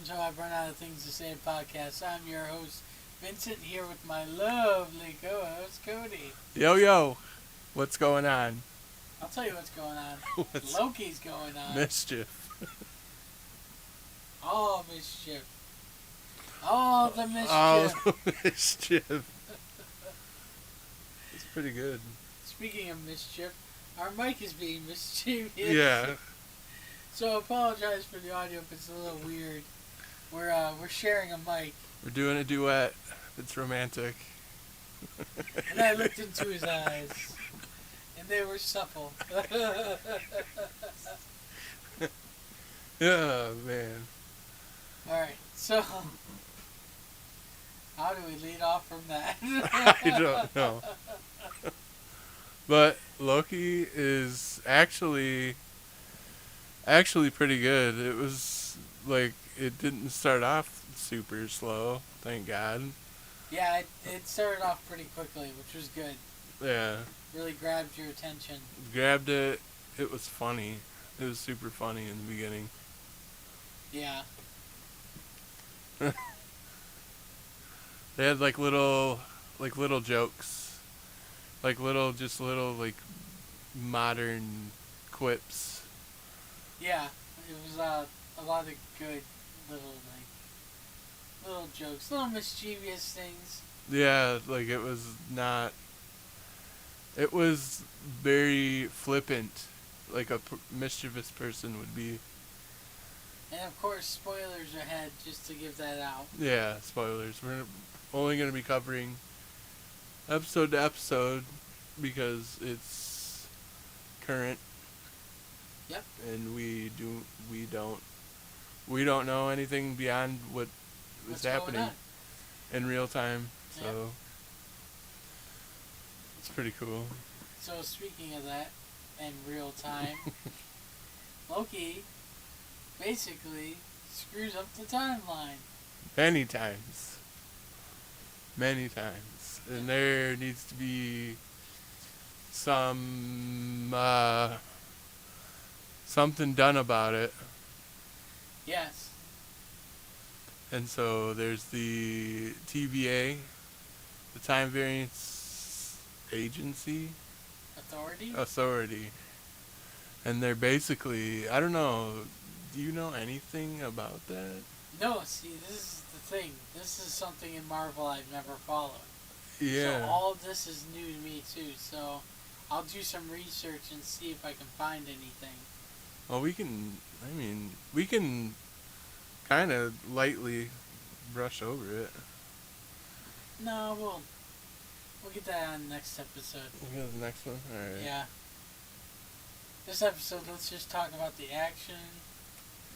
to I've Run Out of Things to Say podcast. I'm your host, Vincent, here with my lovely co-host, Cody. Yo, yo, what's going on? I'll tell you what's going on. What's Loki's going on. mischief? All mischief. All the All mischief. the mischief. It's pretty good. Speaking of mischief, our mic is being mischievous. Yeah. So apologize for the audio if it's a little weird. We're sharing a mic. We're doing a duet. It's romantic. And I looked into his eyes. And they were supple. Oh, man. Alright, so how do we lead off from that? I don't know. But Loki is actually pretty good. It was like it didn't start off super slow, thank God. Yeah, it started off pretty quickly, which was good. Yeah. Really grabbed your attention. Grabbed it. It was funny. It was super funny in the beginning. Yeah. They had like little jokes, like little modern quips. Yeah, it was a lot of good little jokes, little mischievous things. Yeah, like it was not. It was very flippant, like a mischievous person would be. And of course, spoilers ahead just to give that out. Yeah, spoilers. We're only going to be covering episode to episode because it's current. Yep. And we don't know anything beyond what What's is happening going in real time. So Yep. it's pretty cool. So speaking of that, in real time, Loki basically screws up the timeline. Many times. Many times. And there needs to be some something done about it. Yes. And so there's the TVA, the Time Variance Agency Authority. And they're basically, I don't know, do you know anything about that? No, see, this is the thing. This is something in Marvel I've never followed. Yeah. So all of this is new to me too. So I'll do some research and see if I can find anything. Well, we can kind of lightly brush over it. No, we'll get that on next episode. We'll go to the next one? Alright. Yeah. This episode, let's just talk about the action.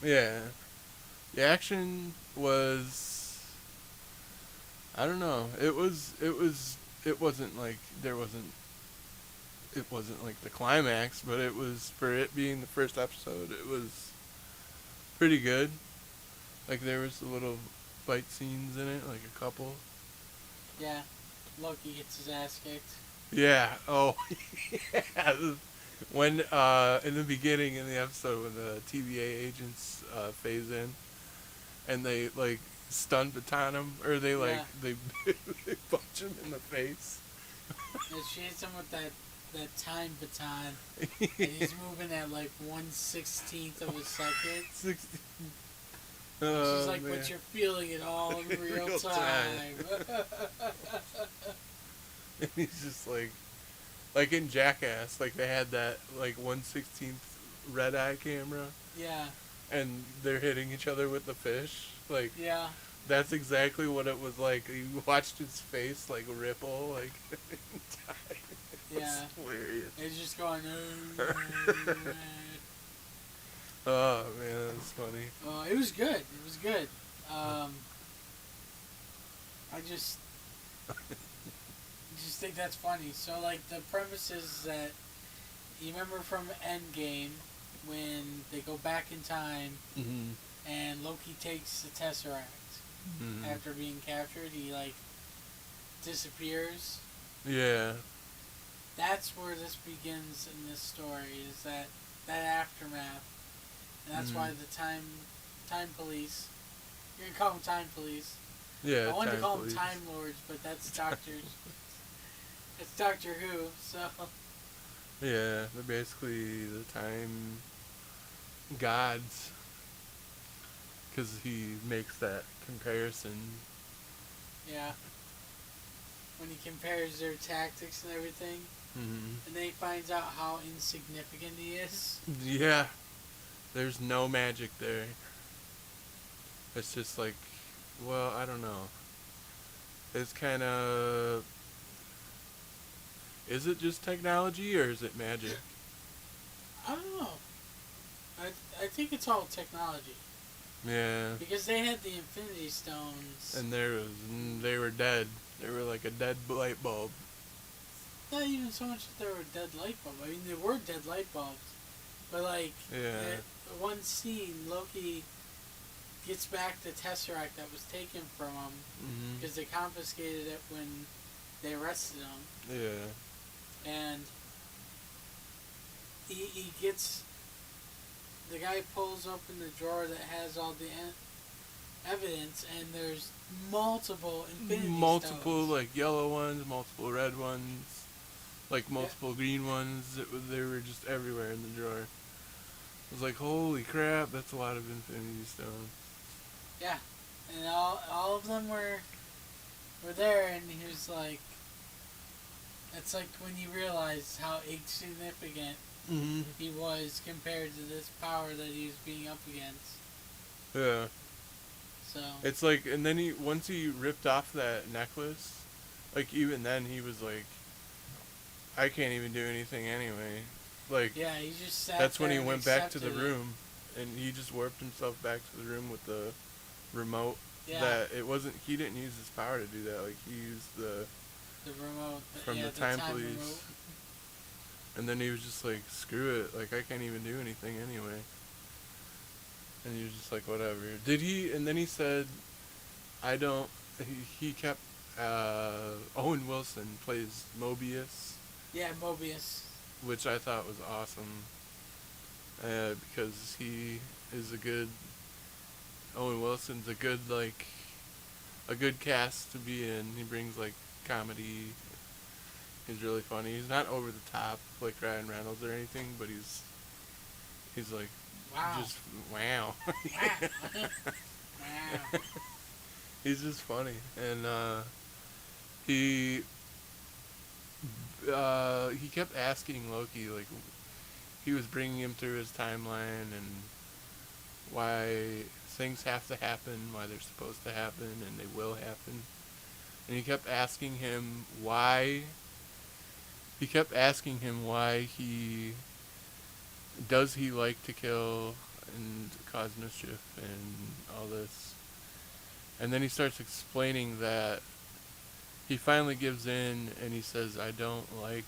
Yeah. The action was, I don't know. It wasn't like the climax, but it was, for it being the first episode, it was pretty good. Like there was a little fight scenes in it, like a couple. Yeah. Loki gets his ass kicked. Yeah. Oh, yeah. When in the beginning in the episode when the TVA agents phase in, and they like stun baton him, or they they punch him in the face. And she hits him with that time baton, and he's moving at like 1/16 of a second. 16. She's like, but you're feeling it all in real time. And he's just like in Jackass, like they had that like 1/16 red eye camera. Yeah. And they're hitting each other with the fish. Like, yeah. That's exactly what it was like. You watched his face like ripple, like. Yeah. Hilarious. It's just going. Oh man, that's funny. It was good. It was good. I just think that's funny. So like the premise is that you remember from Endgame when they go back in time and Loki takes the Tesseract after being captured. He like disappears. Yeah. That's where this begins in this story. Is that aftermath, and that's why the time police You're gonna call them time police. Yeah, I wanted to time call police. them time lords, but that's it's Doctor Who. So Yeah, they're basically the time gods, because he makes that comparison. yeah, when he compares their tactics and everything, and then he finds out how insignificant he is. Yeah, there's no magic there. It's just like, well, I don't know. It's kind of, is it just technology or is it magic? I don't know. I think it's all technology Yeah. because they had the Infinity Stones. And they were dead. They were like a dead light bulb. Not even so much that they were dead light bulbs. I mean, they were dead light bulbs, but like Yeah. one scene, Loki gets back the Tesseract that was taken from him because they confiscated it when they arrested him. Yeah. And he gets, the guy pulls open the drawer that has all the evidence, and there's multiple Infinity Multiple Stones. like yellow ones, multiple red ones, like multiple green ones. They were just everywhere in the drawer. I was like, holy crap, that's a lot of Infinity Stones. Yeah, and all of them were there, and he was like, it's like when you realize how insignificant he was compared to this power that he was being up against. Yeah. So It's like, and then once he ripped off that necklace, like even then he was like, I can't even do anything anyway. Like, yeah, he just sat that's when there he and went back to the accepted it. room, and he just warped himself back to the room with the remote. Yeah. That it wasn't, he didn't use his power to do that. Like, he used the remote from yeah, the time police. remote. And then he was just like, screw it, like I can't even do anything anyway. And he was just like, whatever. Did he? And then he said, I don't. He kept. Owen Wilson plays Mobius, Yeah, Mobius. which I thought was awesome. Because he is a good. Owen Wilson's a good a good cast to be in. He brings like comedy. He's really funny. He's not over the top like Ryan Reynolds or anything, but he's like Wow. just wow. Wow. He's just funny, and he kept asking Loki, like, he was bringing him through his timeline and why things have to happen, why they're supposed to happen, and they will happen. And he kept asking him why. He kept asking him why does he like to kill and cause mischief and all this. And then he starts explaining that he finally gives in and he says, I don't like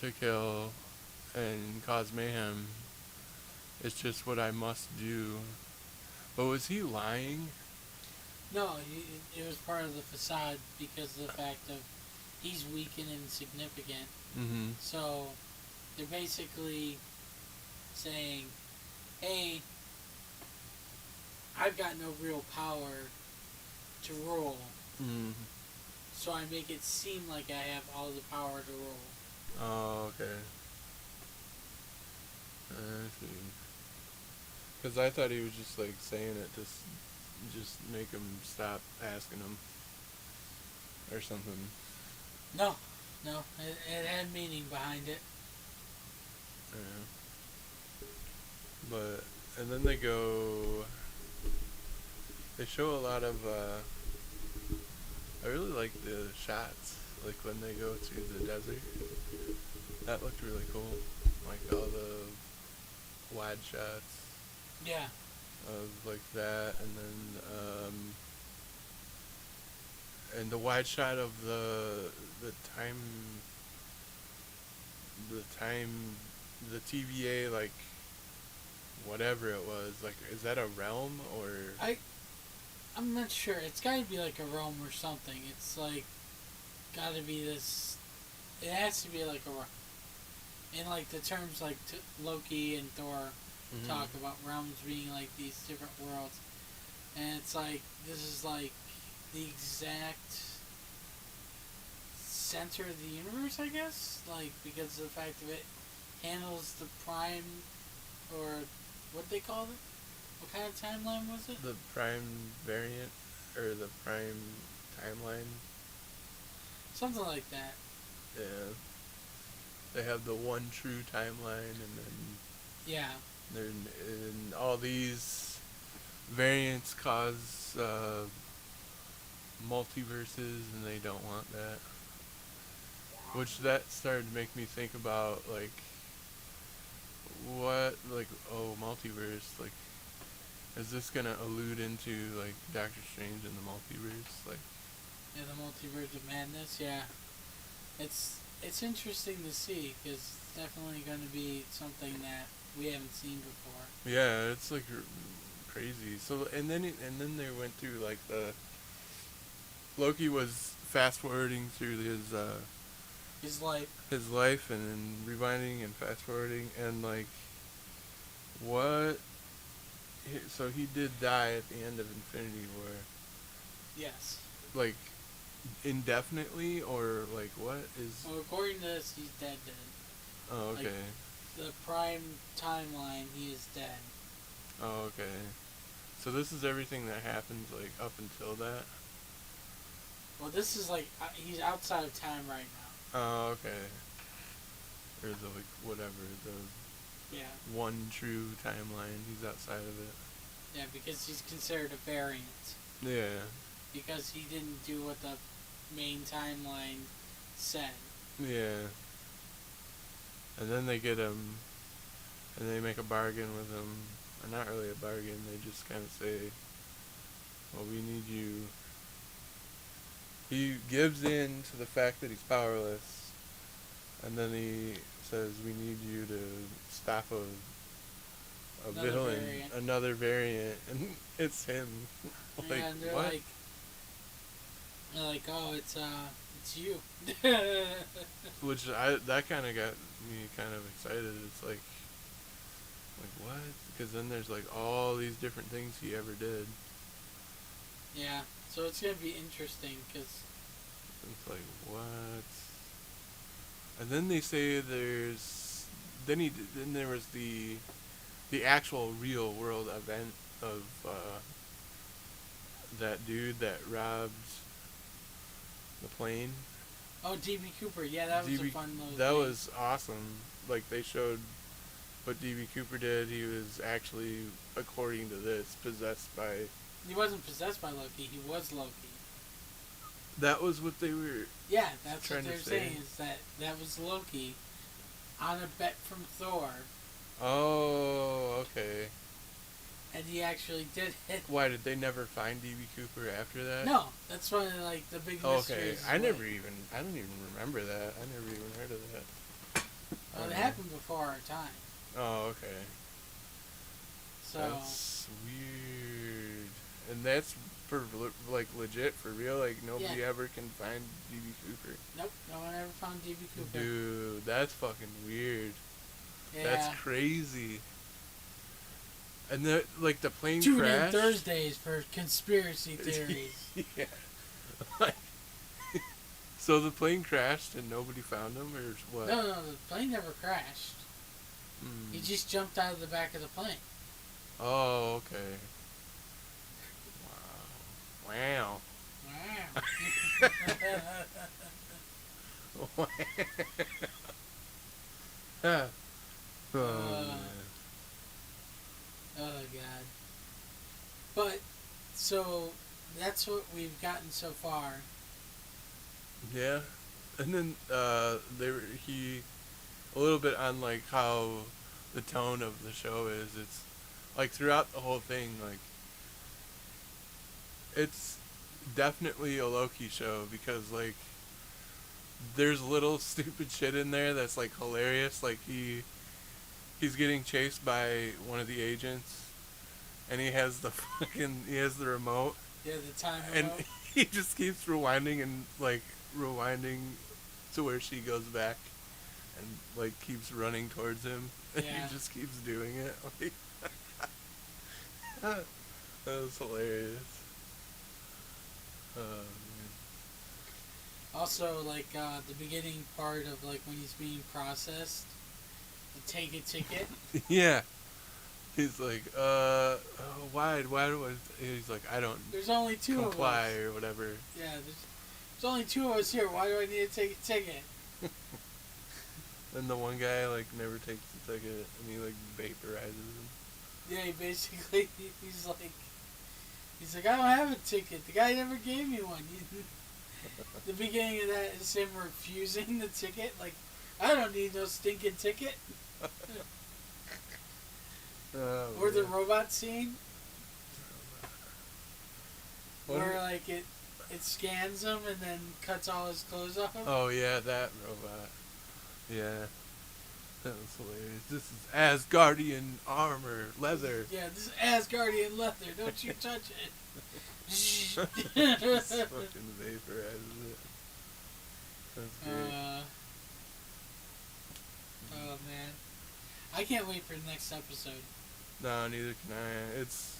to kill and cause mayhem. It's just what I must do. But was he lying? No, it was part of the facade because of the fact of he's weak and insignificant. Mm-hmm. So they're basically saying, hey, I've got no real power to rule. Mm-hmm. So I make it seem like I have all the power to rule. Oh, okay. I see. Because I thought he was just like saying it to just make him stop asking him or something. No, it had meaning behind it. Yeah. But, and then they show a lot of, I really like the shots, like when they go to the desert. That looked really cool. Like all the wide shots Yeah. of like that, and then, and the wide shot of the TVA, like, whatever it was, like, is that a realm, or? I'm not sure. It's got to be like a realm or something. It's like, got to be this, it has to be like a realm. In like the terms like Loki and Thor talk about realms being like these different worlds. and it's like this is like the exact center of the universe, I guess, like because of the fact that it handles the prime or what they call it. What kind of timeline was it? The prime variant or the prime timeline. Something like that. Yeah, they have the one true timeline, and then Yeah. and all these variants cause multiverses, and they don't want that. Which that started to make me think about like what like oh multiverse like is this gonna allude into like Doctor Strange and the multiverse like Yeah, the multiverse of madness. Yeah, it's interesting to see because it's definitely going to be something that we haven't seen before. yeah it's like crazy so and then they went through like the Loki was fast forwarding through His life. his life and then rewinding and fast forwarding and like what so he did die at the end of Infinity War Yes. like indefinitely or like what is Well, according to this, he's dead. Dead. oh okay Like, the prime timeline, he is dead. oh okay so this is everything that happens like up until that Well, this is like he's outside of time right now. oh okay or the like whatever the Yeah. one true timeline he's outside of it Yeah, because he's considered a variant. yeah Because he didn't do what the main timeline said. yeah and then they get him and they make a bargain with him or not really a bargain they just kind of say well we need you he gives in to the fact that he's powerless and then he says we need you to stop a Another villain variant. another variant and it's him like And they're what like, oh, it's you. which I that kind of got me kind of excited it's like what because then there's like all these different things he ever did Yeah, so it's gonna be interesting because it's like what and then they say there's then there was the actual real world event of that dude that robbed the plane. DB Cooper, yeah, that was a DB fun little that thing. was awesome. Like they showed what DB Cooper did. He was actually, according to this, possessed by. He wasn't possessed by Loki. He was Loki. That was what they were. Yeah, that's trying what to they're say. saying is that was Loki on a bet from Thor, Oh, okay. and he actually did it. Why did they never find DB Cooper after that? No, that's one of like the big mysteries. Okay, is I like- don't even remember that. I never even heard of that. Well, it happened before our time. Oh, okay. So That's weird. And that's for like legit for real. Like nobody ever can find DB Cooper. nope, no one ever found DB Cooper. Dude, that's fucking weird. Yeah. That's crazy. And like the plane Tune crashed. in Thursdays for conspiracy theories. Yeah. So the plane crashed and nobody found him, or what? No, the plane never crashed. Hmm. He just jumped out of the back of the plane. Oh, okay. Wow. Wow. Oh, Oh god. But so that's what we've gotten so far. yeah, and then he a little bit on like how the tone of the show is. It's like throughout the whole thing, like it's definitely a Loki show because like there's little stupid shit in there that's like hilarious. Like he's getting chased by one of the agents, and he has the remote, Yeah, the time and remote. he just keeps rewinding and like rewinding to where she goes back, and like keeps running towards him, and Yeah. he just keeps doing it. Like, That was hilarious. Man. Also, like the beginning part of like when he's being processed, to take a ticket. Yeah. He's like, why do I? He's like, I don't There's only two of comply us. or whatever. Yeah, there's only two of us here. Why do I need to take a ticket? And the one guy like never takes the ticket, and he like vaporizes him. Yeah, basically he's like I don't have a ticket. The guy never gave me one. The beginning of that is him refusing the ticket. Like I don't need no stinking ticket. Oh, Or the man. robot scene What where is- like it scans him and then cuts all his clothes off. Oh yeah, that robot. Yeah, that was hilarious. This is Asgardian armor, leather. Yeah, this is Asgardian leather. Don't you touch it. Just fucking vaporizes it. That's great. Oh man, I can't wait for the next episode. No, neither can I. It's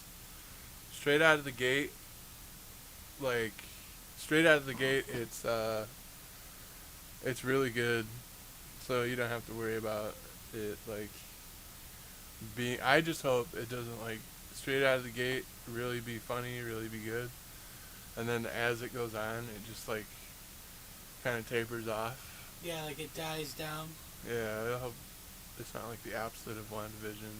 straight out of the gate. Like straight out of the gate, it's really good. So you don't have to worry about it like being. I just hope it doesn't like straight out of the gate really be funny, really be good, and then as it goes on, it just like kind of tapers off. Yeah, like it dies down. Yeah, I hope it's not like the opposite of WandaVision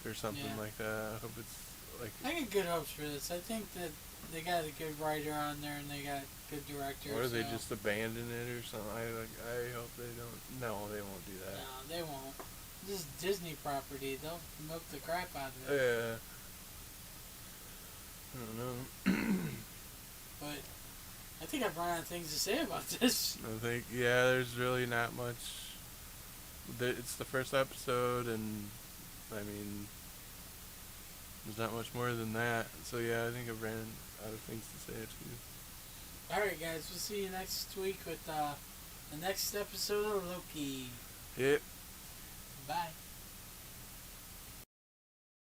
or something Yeah. like that. I hope it's like. I got good hopes for this. I think that they got a good writer on there and they got good director. Or they so- just abandon it or something. I hope they don't. No, they won't do that. No, they won't. This is Disney property. They'll milk the crap out of it. Yeah. I don't know. But I think I've run out of things to say about this. I think there's really not much. It's the first episode, and I mean, there's not much more than that. So yeah, I think I've ran out of things to say too. Alright, guys, we'll see you next week with the next episode of Loki. Yep. Bye.